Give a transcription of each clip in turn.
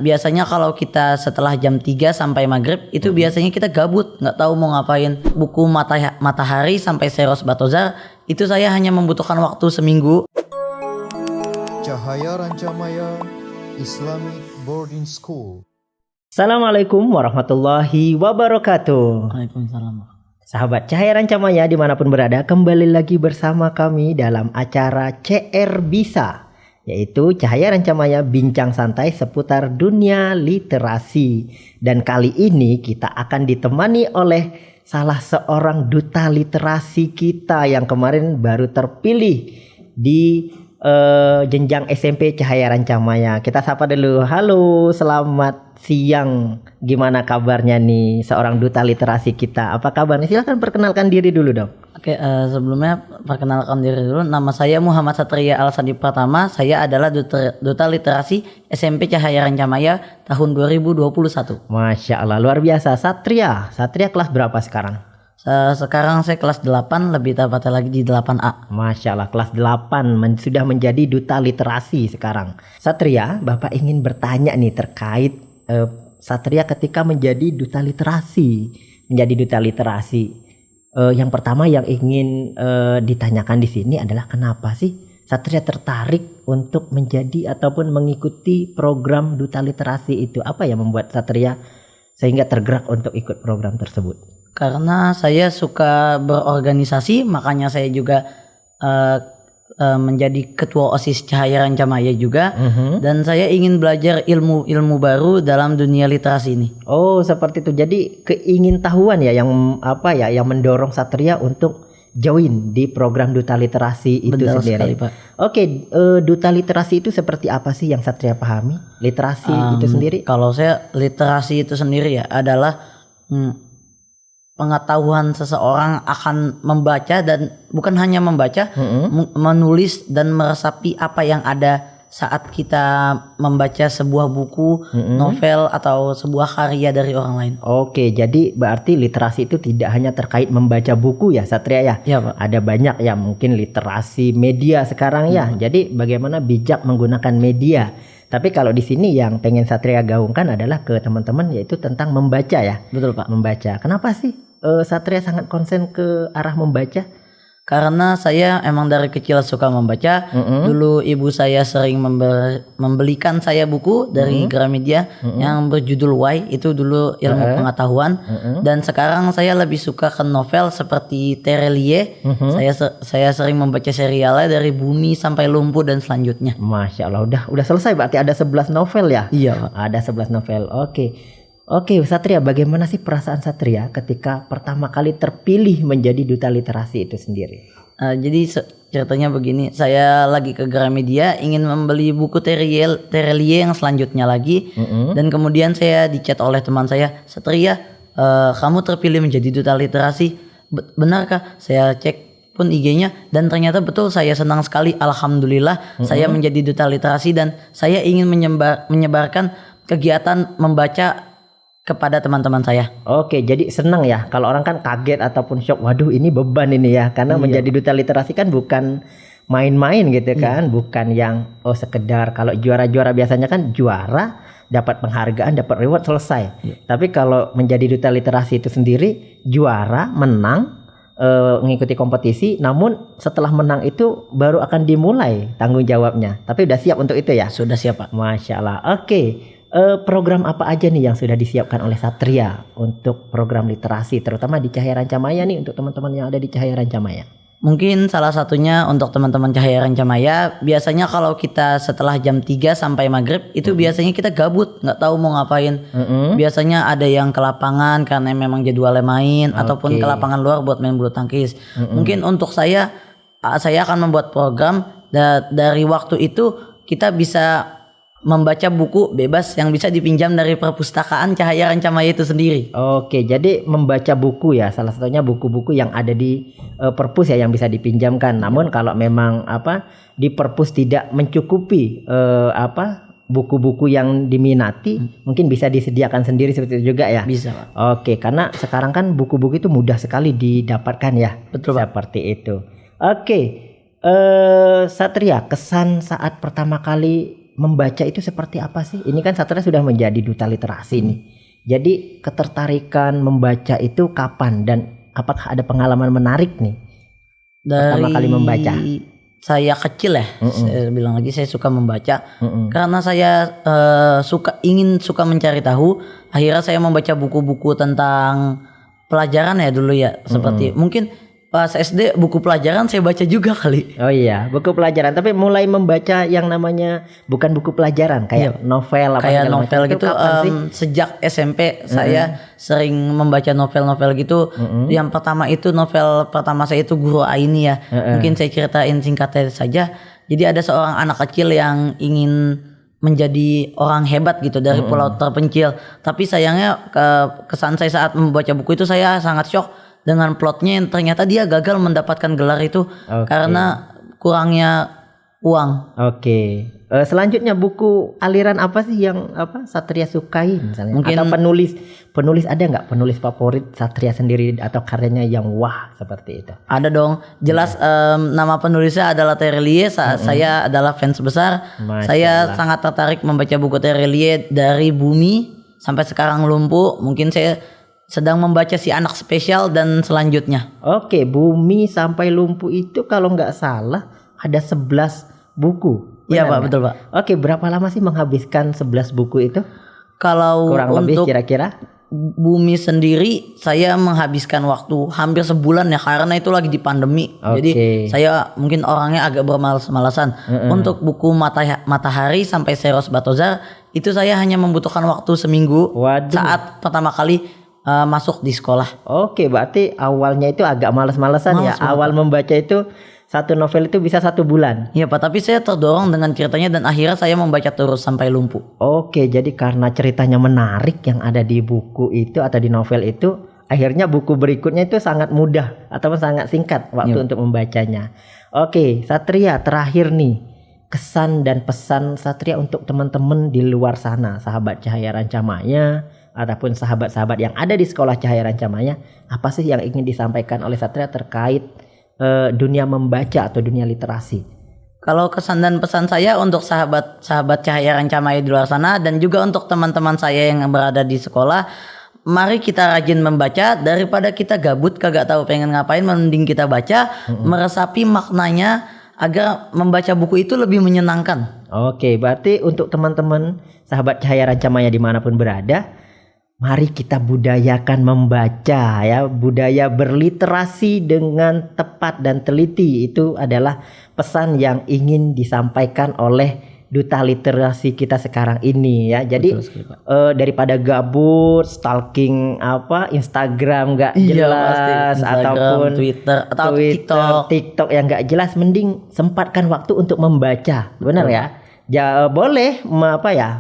Biasanya kalau kita setelah jam 3 sampai maghrib itu biasanya kita gabut, nggak tahu mau ngapain. Buku Matahari sampai Seros Batozar itu saya hanya membutuhkan waktu seminggu. Cahaya Rancamaya Islamic Boarding School. Assalamualaikum warahmatullahi wabarakatuh. Waalaikumsalam. Sahabat Cahaya Rancamaya dimanapun berada, kembali lagi bersama kami dalam acara CR Bisa, yaitu Cahaya Rancamaya bincang santai seputar dunia literasi. Dan kali ini kita akan ditemani oleh salah seorang duta literasi kita yang kemarin baru terpilih di jenjang SMP Cahaya Rancamaya. Kita sapa dulu. Halo, selamat siang. Gimana kabarnya nih seorang duta literasi kita? Apa kabarnya? Silahkan perkenalkan diri dulu dong. Oke, sebelumnya perkenalkan diri dulu. Nama saya Muhammad Satria Al-Sadi Pratama. Saya adalah duta literasi SMP Cahaya Rancamaya tahun 2021. Masya Allah, luar biasa. Satria kelas berapa sekarang? Sekarang saya kelas 8, lebih tepatnya lagi di 8A. Masya Allah, kelas 8 sudah menjadi duta literasi sekarang. Satria, Bapak ingin bertanya nih terkait Satria ketika menjadi duta literasi. Yang pertama yang ingin ditanyakan di sini adalah kenapa sih Satria tertarik untuk menjadi ataupun mengikuti program duta literasi itu? Apa yang membuat Satria sehingga tergerak untuk ikut program tersebut? Karena saya suka berorganisasi, makanya saya juga menjadi ketua OSIS Cahaya Rancamaya juga. Dan saya ingin belajar ilmu baru dalam dunia literasi ini. Oh, seperti itu. Jadi keingintahuan ya yang mendorong Satria untuk join di program duta literasi itu Benar sendiri. sekali, Pak. Oke, duta literasi itu seperti apa sih yang Satria pahami? Literasi itu sendiri? Kalau saya, literasi itu sendiri ya adalah pengetahuan seseorang akan membaca, dan bukan hanya membaca, menulis dan meresapi apa yang ada saat kita membaca sebuah buku, novel atau sebuah karya dari orang lain. Oke, jadi berarti literasi itu tidak hanya terkait membaca buku ya Satria ya? Iya, Pak. Ada banyak ya, mungkin literasi media sekarang ya. Jadi bagaimana bijak menggunakan media. Tapi kalau di sini yang pengen Satria gaungkan adalah ke teman-teman, yaitu tentang membaca ya. Betul, Pak. Membaca. Kenapa sih Satria sangat konsen ke arah membaca? Karena saya emang dari kecil suka membaca. Dulu ibu saya sering membelikan saya buku dari Gramedia yang berjudul Why, itu dulu ilmu pengetahuan. Dan sekarang saya lebih suka ke novel seperti Terelie. Saya sering membaca serialnya dari Bumi sampai Lumpuh dan selanjutnya. Masya Allah, udah selesai berarti ada 11 novel ya? Iya, Pak. Ada 11 novel. Oke, Satria, bagaimana sih perasaan Satria ketika pertama kali terpilih menjadi duta literasi itu sendiri? Jadi ceritanya begini, saya lagi ke Gramedia ingin membeli buku Terelie yang selanjutnya lagi, dan kemudian saya dicat oleh teman saya, Satria, kamu terpilih menjadi duta literasi, benarkah? Saya cek pun IG-nya dan ternyata betul. Saya senang sekali, alhamdulillah saya menjadi duta literasi dan saya ingin menyebarkan kegiatan membaca kepada teman-teman saya. Oke, jadi senang ya. Kalau orang kan kaget ataupun shock, waduh ini beban ini ya. Karena menjadi duta literasi kan bukan main-main gitu kan. Bukan yang sekedar kalau juara-juara biasanya kan juara, dapat penghargaan, dapat reward, selesai. Tapi kalau menjadi duta literasi itu sendiri, juara, menang, mengikuti kompetisi, namun setelah menang itu baru akan dimulai tanggung jawabnya. Tapi udah siap untuk itu ya? Sudah siap, Pak. Masya Allah. Oke. Program apa aja nih yang sudah disiapkan oleh Satria untuk program literasi, terutama di Cahaya Rancamaya nih, untuk teman-teman yang ada di Cahaya Rancamaya? Mungkin salah satunya untuk teman-teman Cahaya Rancamaya, biasanya kalau kita setelah jam 3 sampai maghrib itu biasanya kita gabut, nggak tahu mau ngapain. Biasanya ada yang ke lapangan karena memang jadwalnya main, ataupun ke lapangan luar buat main bulu tangkis. Mungkin untuk saya akan membuat program dari waktu itu kita bisa membaca buku bebas yang bisa dipinjam dari perpustakaan Cahaya Rancamaya itu sendiri. Oke, jadi membaca buku ya, salah satunya buku-buku yang ada di perpus ya yang bisa dipinjamkan. Namun kalau memang di perpus tidak mencukupi buku-buku yang diminati, mungkin bisa disediakan sendiri seperti itu juga ya. Bisa, Pak. Oke, karena sekarang kan buku-buku itu mudah sekali didapatkan ya. Betul, Pak. Seperti itu. Oke. Satria, kesan saat pertama kali membaca itu seperti apa sih? Ini kan Satria sudah menjadi duta literasi nih. Jadi ketertarikan membaca itu kapan dan apakah ada pengalaman menarik nih pertama kali membaca? Saya kecil ya, saya bilang lagi saya suka membaca karena saya suka mencari tahu. Akhirnya saya membaca buku-buku tentang pelajaran ya dulu ya, seperti mungkin pas SD buku pelajaran saya baca juga kali. Oh iya, buku pelajaran. Tapi mulai membaca yang namanya bukan buku pelajaran, kayak novel apa kayak segala novel macam. Itu gitu. kapan sih? Sejak SMP saya sering membaca novel-novel gitu. Yang pertama itu novel pertama saya itu Guru Aini ya. Mungkin saya ceritain singkatnya saja. Jadi ada seorang anak kecil yang ingin menjadi orang hebat gitu dari pulau terpencil. Tapi sayangnya kesan saya saat membaca buku itu saya sangat shock dengan plotnya yang ternyata dia gagal mendapatkan gelar itu karena kurangnya uang. Oke. Selanjutnya buku aliran apa sih yang Satria sukai misalnya? Mungkin, atau penulis ada nggak penulis favorit Satria sendiri atau karyanya yang wah seperti itu? Ada dong. Jelas nama penulisnya adalah Terelie. Saya adalah fans besar. Saya sangat tertarik membaca buku Terelie dari Bumi sampai sekarang Lumpuh. Mungkin saya sedang membaca Si Anak Spesial dan selanjutnya. Oke, Bumi sampai Lumpuh itu kalau nggak salah ada 11 buku. Iya Pak, Benar nggak? betul Pak. Oke, berapa lama sih menghabiskan 11 buku itu? Kalau Kurang lebih untuk kira-kira? Bumi sendiri saya menghabiskan waktu hampir sebulan ya karena itu lagi di pandemi. Jadi saya mungkin orangnya agak bermalas-malasan. Untuk buku Matahari sampai Seros Batozar itu saya hanya membutuhkan waktu seminggu. Waduh. Saat pertama kali masuk di sekolah. Oke, berarti awalnya itu agak malas-malasan ya. Malas, Awal membaca itu satu novel itu bisa 1 bulan. Iya Pak, tapi saya terdorong dengan ceritanya dan akhirnya saya membaca terus sampai lumpuh. Oke, jadi karena ceritanya menarik yang ada di buku itu atau di novel itu, akhirnya buku berikutnya itu sangat mudah atau sangat singkat waktu untuk membacanya. Oke, Satria terakhir nih, kesan dan pesan Satria untuk teman-teman di luar sana, sahabat Cahaya Rancamaya ataupun sahabat-sahabat yang ada di sekolah Cahaya Rancamaya, apa sih yang ingin disampaikan oleh Satria terkait dunia membaca atau dunia literasi? Kalau kesan dan pesan saya untuk sahabat-sahabat Cahaya Rancamaya di luar sana dan juga untuk teman-teman saya yang berada di sekolah, mari kita rajin membaca daripada kita gabut kagak tahu pengen ngapain, mending kita baca, meresapi maknanya agar membaca buku itu lebih menyenangkan. Oke, berarti untuk teman-teman sahabat Cahaya Rancamaya dimanapun berada, mari kita budayakan membaca ya, budaya berliterasi dengan tepat dan teliti. Itu adalah pesan yang ingin disampaikan oleh duta literasi kita sekarang ini ya. Jadi daripada gabut stalking Instagram nggak jelas, Instagram, ataupun Twitter atau TikTok yang nggak jelas, mending sempatkan waktu untuk membaca. Benar ya? Ya boleh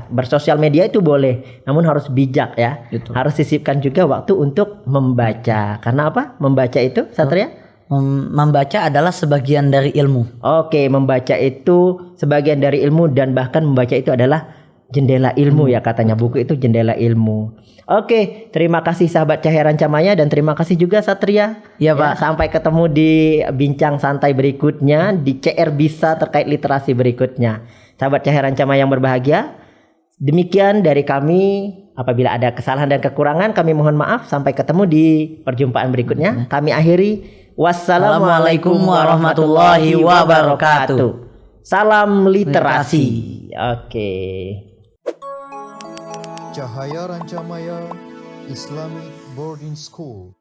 bersosial media itu boleh, namun harus bijak ya. Harus sisipkan juga waktu untuk membaca. Karena apa? Membaca itu, Satria? Membaca adalah sebagian dari ilmu. Oke, membaca itu sebagian dari ilmu dan bahkan membaca itu adalah jendela ilmu ya katanya. Buku itu jendela ilmu. Oke, terima kasih sahabat Cahaya Rancamaya dan terima kasih juga Satria. Iya Pak. Sampai ketemu di bincang santai berikutnya di CR Bisa terkait literasi berikutnya. Sahabat Cahaya Rancamaya yang berbahagia, demikian dari kami. Apabila ada kesalahan dan kekurangan kami mohon maaf. Sampai ketemu di perjumpaan berikutnya. Kami akhiri. Wassalamualaikum warahmatullahi wabarakatuh. Salam literasi. Oke. Cahaya Rancamaya Islamic Boarding School.